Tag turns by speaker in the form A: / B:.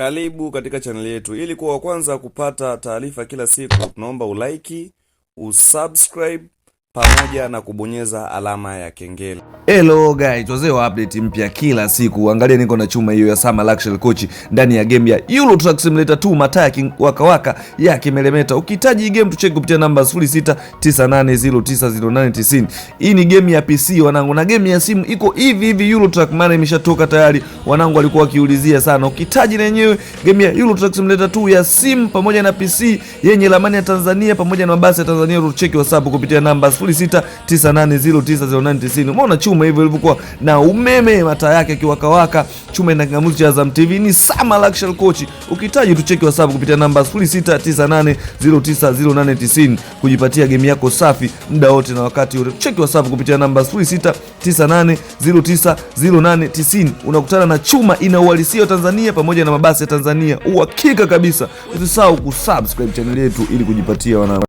A: Karibu katika channel yetu. Ili kuwa wa kwanza kupata taarifa kila siku, tunaomba ulike, usubscribe pamoja na kubonyeza alama ya kengele.
B: Hello guys, wazeo update mpya kila siku. Angalia niko na chuma hiyo ya Summer Luxury Coach ndani ya game ya Euro Truck Simulator 2, mataa waka waka ya kimelemeta. Ukihitaji game tucheki kupitia namba 0698090890. Hii ni game ya PC wanangu, na game ya simu iko hivi hivi. Euro Truck maana imeshatoka tayari. Wanangu walikuwa wakiulizia sana. Ukihitaji na yenyewe game ya Euro Truck Simulator 2 ya simu pamoja na PC yenye ramani ya Tanzania pamoja na mabasi ya Tanzania, tucheki WhatsApp kupitia namba 0698090890. Umeona chuma hivyo ilivyokuwa na umeme, mataa yake kiwakawaka, chuma ina kingamuzi cha Azam TV. Ni Summer Luxury Coach. Ukihitaji tucheki WhatsApp kupitia namba 0698090890 kujipatia game yako safi muda wote na wakati wote. Cheki WhatsApp kupitia namba 0698090890. Unakutana na chuma ina uhalisia wa Tanzania pamoja na mabasi ya Tanzania. Uhakika kabisa. Usisahau kusubscribe channel yetu ili kujipatia wana